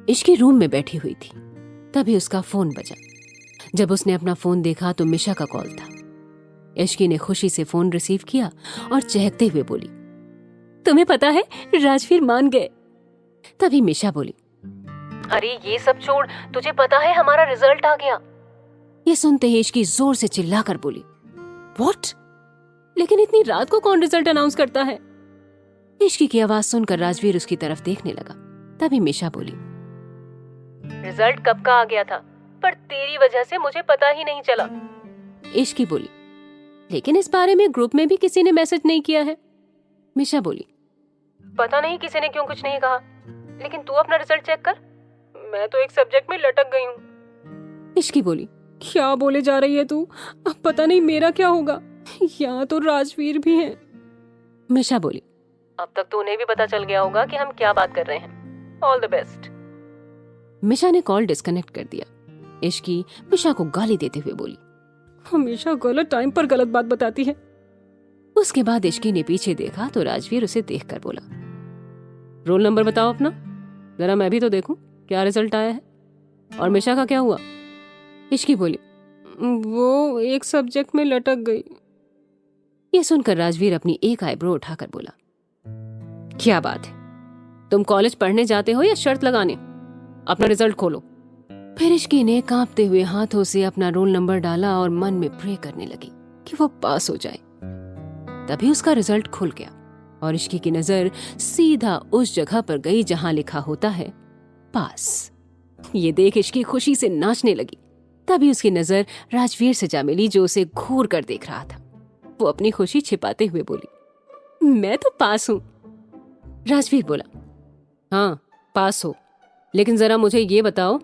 Ishki room में बैठी हुई थी, तभी उसका फोन बजा। जब उसने अपना फोन देखा तो मिशा का कॉल था। इश्की ने खुशी से फोन रिसीव किया और चहकते हुए बोली, तुम्हें पता है राजवीर मान गए। तभी मिशा बोली, अरे ये सब छोड़, तुझे पता है हमारा रिजल्ट आ गया। ये सुनते ही इश्की जोर से चिल्लाकर बोली, व्हाट? लेकिन इतनी रात को कौन रिजल्ट अनाउंस करता है? इश्की की आवाज सुनकर राजवीर उसकी तरफ देखने लगा। तभी मिशा बोली, रिजल्ट कब का आ गया था, पर तेरी वजह से मुझे पता ही नहीं चला। इश्की बोली, लेकिन इस बारे में ग्रुप में भी किसी ने मैसेज नहीं किया है। मिशा बोली, पता नहीं किसी ने क्यों कुछ नहीं कहा, लेकिन तू अपना रिजल्ट चेक कर, मैं तो एक सब्जेक्ट में लटक गई हूँ। इश्की बोली, क्या बोले जा रही है तू? अब पता नहीं मेरा क्या होगा, यहाँ तो राजवीर भी है। मिशा बोली, अब तक तो उन्हें भी पता चल गया होगा कि हम क्या बात कर रहे हैं। All the best. मिशा ने कॉल डिस्कनेक्ट कर दिया। इश्की मिशा को गाली देते हुए बोली, हमेशा गलत टाइम पर गलत बात बताती है। उसके बाद इश्की ने पीछे देखा तो राजवीर उसे देखकर बोला, रोल नंबर बताओ अपना, जरा मैं भी तो देखूं क्या रिजल्ट आया है। और मिशा का क्या हुआ? इश्की बोली, वो एक सब्जेक्ट में लटक गई। ये सुनकर राजवीर अपनी एक आईब्रो उठाकर बोला, क्या बात है, तुम कॉलेज पढ़ने जाते हो या शर्त लगाने? अपना रिजल्ट खोलो। फिर इश्की ने कांपते हुए हाथों से अपना रोल नंबर डाला और मन में प्रे करने लगी कि वो पास हो जाए। तभी उसका रिजल्ट खुल गया और इश्की की नजर सीधा उस जगह पर गई जहां लिखा होता है पास। ये देख इश्की खुशी से नाचने लगी। तभी उसकी नजर राजवीर से जा मिली जो उसे घूर कर देख रहा था। वो अपनी खुशी छिपाते हुए बोली, मैं तो पास हूं। राजवीर बोला, हाँ पास हो, लेकिन जरा मुझे ये बताओ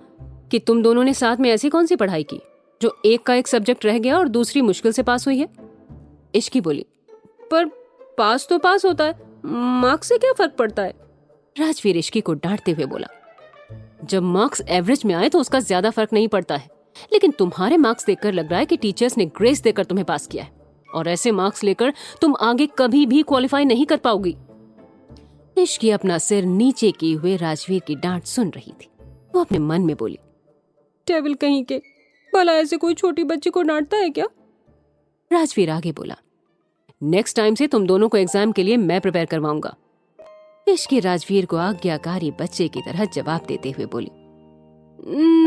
कि तुम दोनों ने साथ में ऐसी कौन सी पढ़ाई की जो एक का एक सब्जेक्ट रह गया और दूसरी मुश्किल से पास हुई है? इश्की बोली, पर पास तो पास होता है, मार्क्स से क्या फर्क पड़ता है? राजवीर इश्की को डांटते हुए बोला, जब मार्क्स एवरेज में आए तो उसका ज्यादा फर्क नहीं पड़ता है, लेकिन तुम्हारे मार्क्स देखकर लग रहा है कि टीचर्स ने ग्रेस देकर तुम्हें पास किया है, और ऐसे मार्क्स लेकर तुम आगे कभी भी क्वालिफाई नहीं कर पाओगी। इश्की अपना सिर नीचे किए हुए राजवीर की डांट सुन रही थी। वो अपने मन में बोली, टेबल कहीं के, भला ऐसे कोई छोटी बच्ची को डांटता है क्या? राजवीर आगे बोला, नेक्स्ट टाइम से तुम दोनों को एग्जाम के लिए मैं प्रिपेयर करवाऊंगा। इश्की राजवीर को आज्ञाकारी बच्चे की तरह जवाब देते हुए बोली,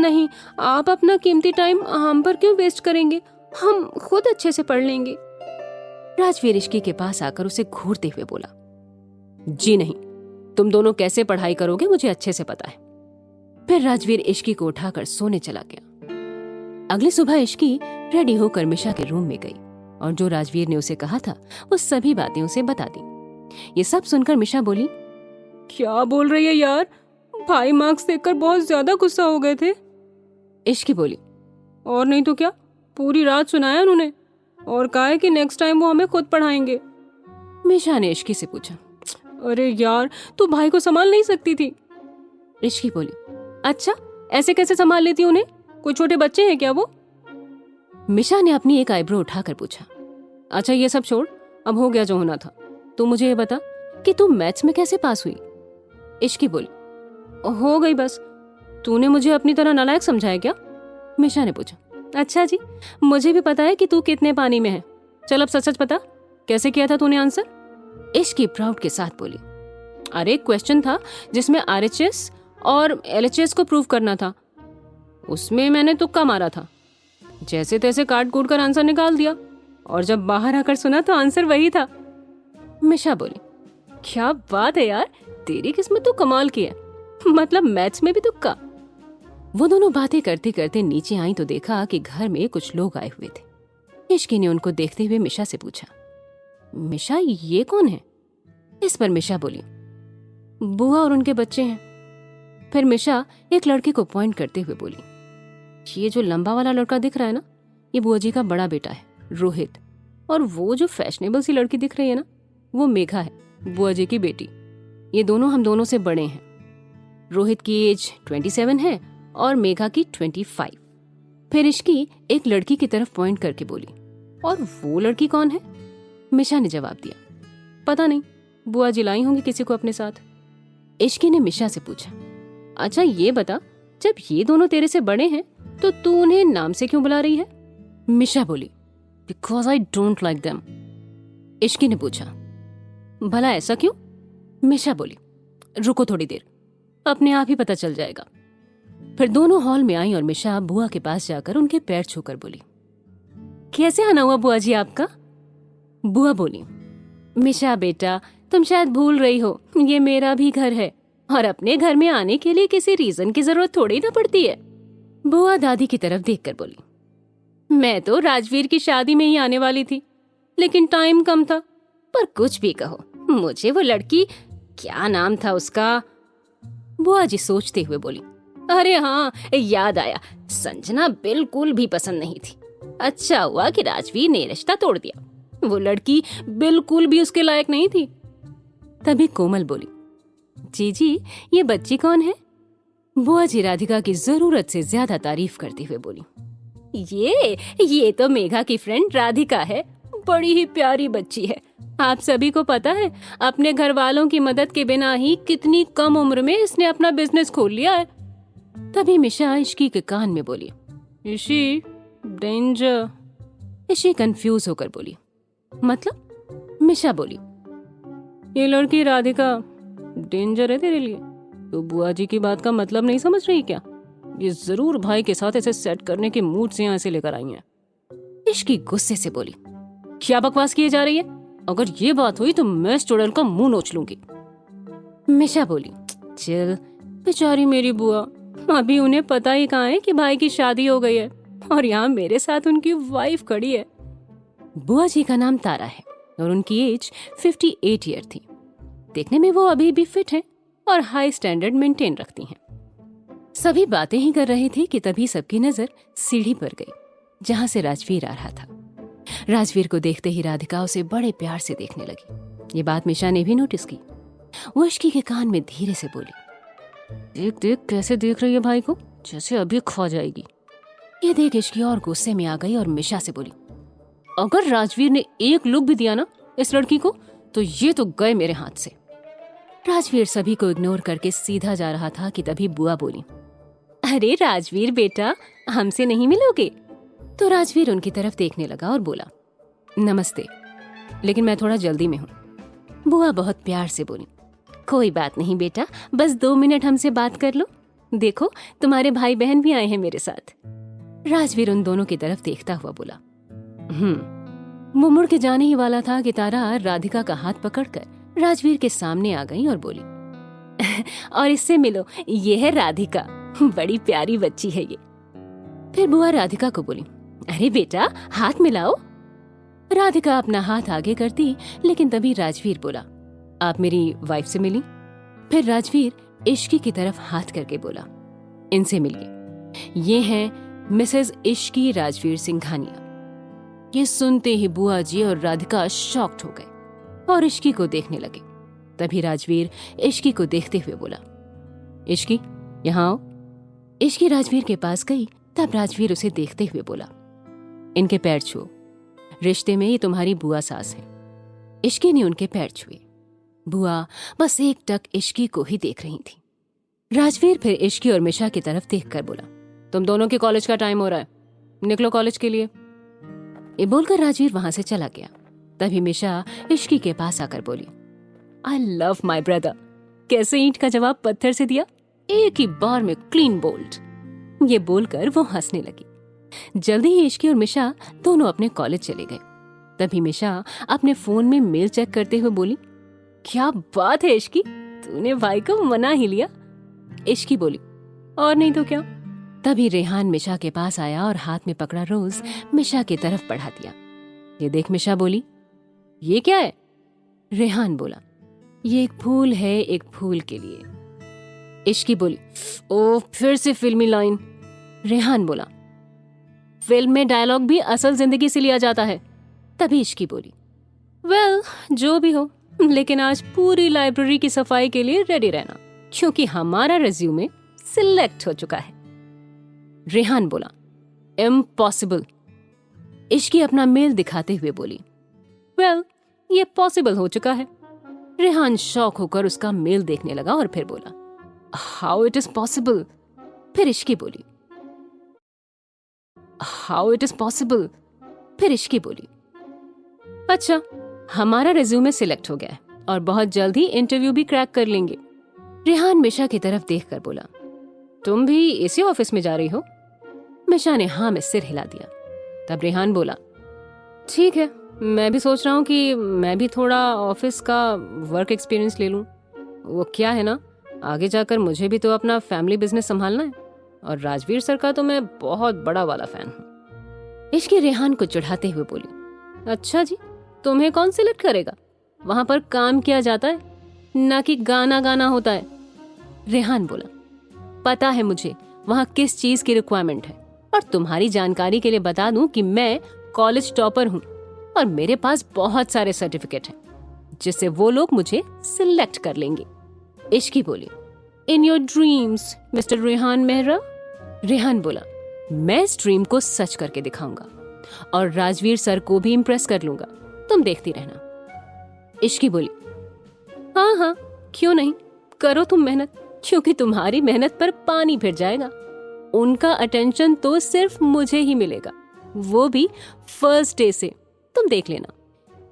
नहीं, आप अपना कीमती टाइम हम पर क्यों वेस्ट करेंगे, हम खुद अच्छे से पढ़ लेंगे। राजवीर इश्की के पास आकर उसे घूरते हुए बोला, जी नहीं, तुम दोनों कैसे पढ़ाई करोगे मुझे अच्छे से पता है। फिर राजवीर इश्की को उठाकर सोने चला गया। अगली सुबह इश्की रेडी होकर मिशा के रूम में गई और जो राजवीर ने उसे कहा था वो सभी बातें उसे बता दी। ये सब सुनकर मिशा बोली, क्या बोल रही है यार, भाई मार्क्स देखकर बहुत ज्यादा गुस्सा हो गए थे। इश्की बोली, और नहीं तो क्या, पूरी रात सुनाया उन्होंने और कहा है कि नेक्स्ट टाइम वो हमें खुद पढ़ाएंगे। मिशा ने इश्की से पूछा, अरे यार तू भाई को संभाल नहीं सकती थी? इश्की बोली, अच्छा ऐसे कैसे संभाल लेती उन्हें, कोई छोटे बच्चे हैं क्या वो? मिशा ने अपनी एक आईब्रो उठाकर पूछा, अच्छा ये सब छोड़, अब हो गया जो होना था, तू मुझे ये बता कि तू मैथ्स में कैसे पास हुई? इश्की बोली, हो गई बस, तूने मुझे अपनी तरह नालायक समझा है क्या? मिशा ने पूछा, अच्छा जी, मुझे भी पता है कि तू कितने पानी में है, चल अब सच सच बता, कैसे किया था तूने आंसर? इश्की प्राउड के साथ बोली, अरे क्वेश्चन था जिसमें RHS और LHS को प्रूव करना था, उसमें मैंने तुक्का मारा था, जैसे तैसे काट कूट कर आंसर निकाल दिया, और जब बाहर आकर सुना तो आंसर वही था। मिशा बोली, क्या बात है यार, तेरी किस्मत तो कमाल की है, मतलब मैथ्स में भी तुक्का। वो दोनों बातें करते करते नीचे आई तो देखा कि घर में कुछ लोग आए हुए थे। इश्की ने उनको देखते हुए मिशा से पूछा, मिशा ये कौन है? इस पर मिशा बोली, बुआ और उनके बच्चे हैं। फिर मिशा एक लड़के को पॉइंट करते हुए बोली, ये जो लंबा वाला लड़का दिख रहा है ना, ये बुआ जी का बड़ा बेटा है रोहित, और वो जो फैशनेबल सी लड़की दिख रही है ना, वो मेघा है, बुआ जी की बेटी। ये दोनों हम दोनों से बड़े हैं, रोहित की एज 27 है और मेघा की 25। फिर इश्की एक लड़की की तरफ पॉइंट करके बोली, और वो लड़की कौन है? मिशा ने जवाब दिया, पता नहीं, बुआ जी लाई होंगी किसी को अपने साथ। इश्की ने मिशा से पूछा, अच्छा ये बता, जब ये दोनों तेरे से बड़े हैं तो तू उन्हें नाम से क्यों बुला रही है? मिशा बोली, because I don't like them. Ishki ने पूछा, भला ऐसा क्यों? मिशा बोली, रुको थोड़ी देर, अपने आप ही पता चल जाएगा। फिर दोनों हॉल में आई और मिशा बुआ के पास जाकर उनके पैर छूकर बोली, कैसे आना हुआ बुआ जी आपका? बुआ बोली, मिशा बेटा, तुम शायद भूल रही हो, ये मेरा भी घर है और अपने घर में आने के लिए किसी रीजन की जरूरत थोड़ी ना पड़ती है। बुआ दादी की तरफ देखकर बोली, मैं तो राजवीर की शादी में ही आने वाली थी, लेकिन टाइम कम था। पर कुछ भी कहो, मुझे वो लड़की, क्या नाम था उसका? बुआ जी सोचते हुए बोली, अरे हाँ याद आया, संजना बिल्कुल भी पसंद नहीं थी। अच्छा हुआ कि राजवीर ने रिश्ता तोड़ दिया, वो लड़की बिल्कुल भी उसके लायक नहीं थी। तभी कोमल बोली, जीजी ये बच्ची कौन है? बुआ जी राधिका की जरूरत से ज्यादा तारीफ करते हुए बोली, ये तो मेघा की फ्रेंड राधिका है, बड़ी ही प्यारी बच्ची है। आप सभी को पता है अपने घर वालों की मदद के बिना ही कितनी कम उम्र में इसने अपना बिजनेस खोल लिया है। तभी मिशा इश्की के कान में बोली, इशी डेंजर। इशी कंफ्यूज होकर बोली, मतलब? मिशा बोली, ये लड़की राधिका डेंजर है तेरे लिए? तो बुआ जी की बात का मतलब नहीं समझ रही क्या? ये जरूर भाई के साथ ऐसे सेट करने के मूड से यहाँ से लेकर आई है। इश्की गुस्से से बोली, क्या बकवास किए जा रही है? अगर ये बात हुई तो मैं इस चुड़ैल का मुंह नोच लूंगी। मिशा बोली, चल, बेचारी मेरी बुआ, अभी उन्हें पता ही कहाँ है कि भाई की शादी हो गई है और यहाँ मेरे साथ उनकी वाइफ खड़ी है। बुआ जी का नाम तारा है और उनकी एज 58 ईयर थी। देखने में वो अभी भी फिट हैं और हाई स्टैंडर्ड मेंटेन रखती हैं। सभी बातें ही कर रहे थे कि तभी सबकी नजर सीढ़ी पर गई जहां से राजवीर आ रहा था। राजवीर को देखते ही राधिका उसे बड़े प्यार से देखने लगी। ये बात मिशा ने भी नोटिस की। वो इश्की के कान में धीरे से बोली, देख देख कैसे देख रही है भाई को, जैसे अभी खा जाएगी। ये देख इश्की और गुस्से में आ गई और मिशा से बोली, अगर राजवीर ने एक लुक भी दिया ना इस लड़की को तो ये तो गए मेरे हाथ से। राजवीर सभी को इग्नोर करके सीधा जा रहा था कि तभी बुआ बोली, अरे राजवीर बेटा, हमसे नहीं मिलोगे? तो राजवीर उनकी तरफ देखने लगा और बोला, नमस्ते, लेकिन मैं थोड़ा जल्दी में हूँ। बुआ बहुत प्यार से बोली, कोई बात नहीं बेटा, बस 2 मिनट हमसे बात कर लो। देखो तुम्हारे भाई बहन भी आए हैं मेरे साथ। राजवीर उन दोनों की तरफ देखता हुआ बोला, वो मुड़ के जाने ही वाला था कि तारा राधिका का हाथ पकड़कर राजवीर के सामने आ गई और बोली, और इससे मिलो, ये है राधिका, बड़ी प्यारी बच्ची है ये। फिर बुआ राधिका को बोली, अरे बेटा हाथ मिलाओ। राधिका अपना हाथ आगे करती, लेकिन तभी राजवीर बोला, आप मेरी वाइफ से मिली? फिर राजवीर इश्की की तरफ हाथ करके बोला, इनसे मिलिए, ये हैं मिसेस इश्की राजवीर सिंघानिया। ये सुनते ही बुआ जी और राधिका शॉक्ड हो गए और इश्की को देखने लगे। तभी राजवीर इश्की को देखते हुए बोला, इश्की यहाँ आओ। इश्की राजवीर के पास गई, तब राजवीर उसे देखते हुए बोला, इनके पैर छुओ, रिश्ते में ये तुम्हारी बुआ सास है। इश्की ने उनके पैर छुए। बुआ बस एक टक इश्की को ही देख रही थी। राजवीर फिर इश्की और मिशा की तरफ देखकर बोला, तुम दोनों के कॉलेज का टाइम हो रहा है, निकलो कॉलेज के लिए। ये बोलकर राजवीर वहां से चला गया। तभी मिशा इश्की के पास आकर बोली, आई लव माई ब्रदर। कैसे ईंट का जवाब पत्थर से दिया, एक ही बार में क्लीन बोल्ड। ये बोलकर वो हंसने लगी। जल्दी ही इश्की और मिशा दोनों अपने कॉलेज चले गए। तभी मिशा अपने फोन में मेल चेक करते हुए बोली, क्या बात है इश्की, तूने भाई को मना ही लिया। इश्की बोली, और नहीं तो क्या। तभी रेहान मिशा के पास आया और हाथ में पकड़ा रोज मिशा की तरफ बढ़ा दिया। ये देख मिशा बोली, ये क्या है? रेहान बोला, ये एक फूल है एक फूल के लिए। इश्की बोली, ओ फिर से फिल्मी लाइन। रेहान बोला, फिल्म में डायलॉग भी असल जिंदगी से लिया जाता है। तभी इश्की बोली, वेल जो भी हो, लेकिन आज पूरी लाइब्रेरी की सफाई के लिए रेडी रहना, क्योंकि हमारा रिज्यूमे सिलेक्ट हो चुका है। रेहान बोला, इम्पॉसिबल। इश्की अपना मेल दिखाते हुए बोली, वेल ये पॉसिबल हो चुका है। रेहान शॉक होकर उसका मेल देखने लगा और फिर बोला, हाउ इट इज पॉसिबल। फिर इश्की बोली, हाउ इट इज पॉसिबल। फिर इश्की बोली, अच्छा, हमारा रिज्यूमे सिलेक्ट हो गया है और बहुत जल्द ही इंटरव्यू भी क्रैक कर लेंगे। रेहान मिशा की तरफ देखकर बोला, तुम भी इसी ऑफिस में जा रही हो? मिशा ने हाँ में सिर हिला दिया। तब रेहान बोला, ठीक है, मैं भी सोच रहा हूँ कि मैं भी थोड़ा ऑफिस का वर्क एक्सपीरियंस ले लूँ। वो क्या है ना, आगे जाकर मुझे भी तो अपना फैमिली बिजनेस संभालना है और राजवीर सर का तो मैं बहुत बड़ा वाला फैन हूँ। इश्की रेहान को चिढ़ाते हुए बोली, अच्छा जी, तुम्हें कौन सिलेक्ट करेगा? वहां पर काम किया जाता है, ना कि गाना गाना होता है। रेहान बोला, पता है मुझे वहां किस चीज की रिक्वायरमेंट है, और तुम्हारी जानकारी के लिए बता दूं कि मैं कॉलेज टॉपर हूं और मेरे पास बहुत सारे सर्टिफिकेट हैं जिससे वो लोग मुझे सिलेक्ट कर लेंगे। इश्की बोली, in your dreams mister Rehan Mehra. Rehan बोला, मैं इस ड्रीम को सच करके दिखाऊंगा और राजवीर सर को भी इम्प्रेस कर लूंगा, तुम देखती रहना। इश्की बोली, हाँ हाँ, क्यों नहीं, करो तुम मेहनत, क्योंकि तुम्हारी मेहनत पर पानी फिर जाएगा। उनका अटेंशन तो सिर्फ मुझे ही मिलेगा, वो भी फर्स्ट डे से, तुम देख लेना।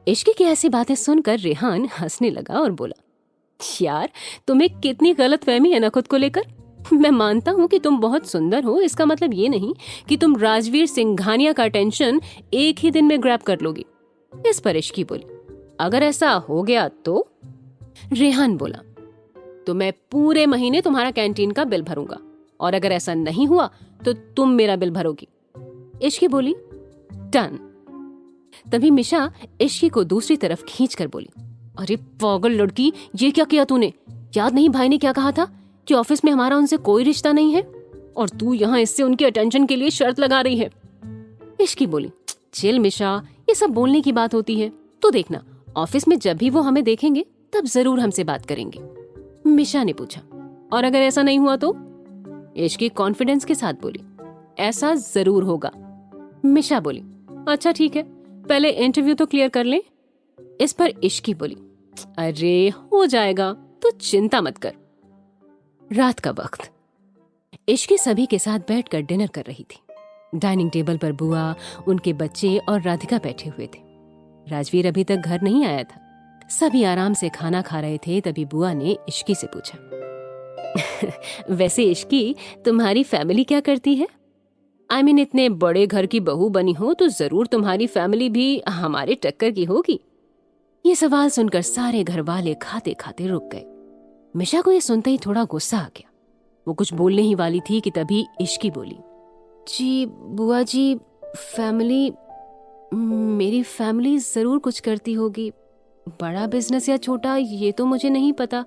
इश्की की ऐसी बातें सुनकर रेहान हंसने लगा और बोला, यार, तुम्हें कितनी गलतफहमी है ना खुद को लेकर। मैं मानता हूँ कि तुम बहुत सुंदर हो, इसका मतलब ये नहीं कि तुम राजवीर सिंघानिया का अटेंशन एक ही दिन में ग्रैब कर लोगी। इस पर इश्की बोली, अगर ऐसा हो गया तो? रेहान बोला, तो मैं पूरे महीने तुम्हारा कैंटीन का बिल भरूंगा, और अगर ऐसा नहीं हुआ तो तुम मेरा बिल भरोगी। इश्की बोली, डन। तभी मिशा इश्की को दूसरी तरफ खींच कर बोली, अरे पागल लड़की, ये क्या किया तूने? याद नहीं भाई ने क्या कहा था कि ऑफिस में हमारा उनसे कोई रिश्ता नहीं है, और तू यहाँ इससे उनके अटेंशन के लिए शर्त लगा रही है। इश्की बोली, चिल मिशा, ये सब बोलने की बात होती है, तो देखना ऑफिस में जब भी वो हमें देखेंगे तब जरूर हमसे बात करेंगे। मिशा ने पूछा, और अगर ऐसा नहीं हुआ तो? इश्की कॉन्फिडेंस के साथ बोली, ऐसा जरूर होगा। मिशा बोली, अच्छा ठीक है, पहले इंटरव्यू तो क्लियर कर लें। इस पर इश्की बोली, अरे हो जाएगा, तो चिंता मत कर। रात का वक्त, इश्की सभी के साथ बैठकर डिनर कर रही थी। डाइनिंग टेबल पर बुआ, उनके बच्चे और राधिका बैठे हुए थे। राजवीर अभी तक घर नहीं आया था। सभी आराम से खाना खा रहे थे, तभी बुआ ने इश्की से पूछा, वैसे इश्की, तुम्हारी फैमिली क्या करती है? I mean, इतने बड़े घर की बहू बनी हो तो जरूर तुम्हारी फैमिली भी हमारे टक्कर की होगी। ये सवाल सुनकर सारे घर वाले खाते खाते रुक गए। मिशा को ये सुनते ही थोड़ा गुस्सा आ गया। वो कुछ बोलने ही वाली थी कि तभी इश्की बोली, जी बुआ जी, फैमिली, मेरी फैमिली जरूर कुछ करती होगी, बड़ा बिजनेस या छोटा ये तो मुझे नहीं पता।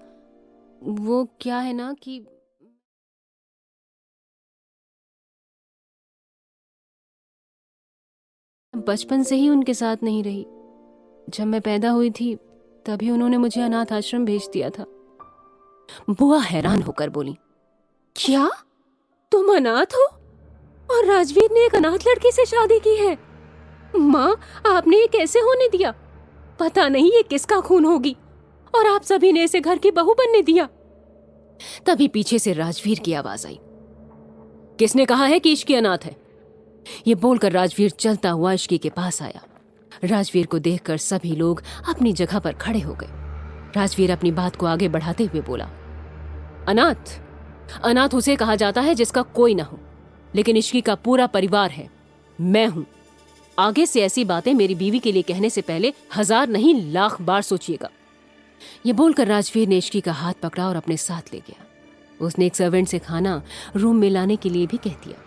वो क्या है ना कि बचपन से ही उनके साथ नहीं रही। जब मैं पैदा हुई थी तभी उन्होंने मुझे अनाथ आश्रम भेज दिया था। बुआ हैरान होकर बोली, क्या तुम अनाथ हो और राजवीर ने एक अनाथ लड़की से शादी की है? माँ, आपने ये कैसे होने दिया? पता नहीं ये किसका खून होगी, और आप सभी ने इसे घर की बहू बनने दिया। तभी पीछे से राजवीर की आवाज आई, किसने कहा है कि इश्की अनाथ है? ये बोलकर राजवीर चलता हुआ इश्की के पास आया। राजवीर को देखकर सभी लोग अपनी जगह पर खड़े हो गए। राजवीर अपनी बात को आगे बढ़ाते हुए बोला, अनाथ अनाथ उसे कहा जाता है जिसका कोई ना हो, लेकिन इश्की का पूरा परिवार है, मैं हूं। आगे से ऐसी बातें मेरी बीवी के लिए कहने से पहले 1000 नहीं लाख बार सोचिएगा। ये बोलकर राजवीर ने इश्की का हाथ पकड़ा और अपने साथ ले गया। उसने एक सर्वेंट से खाना रूम में लाने के लिए भी कह दिया।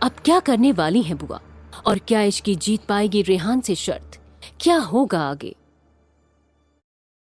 अब क्या करने वाली है बुआ, और क्या इश्की जीत पाएगी रेहान से शर्त? क्या होगा आगे,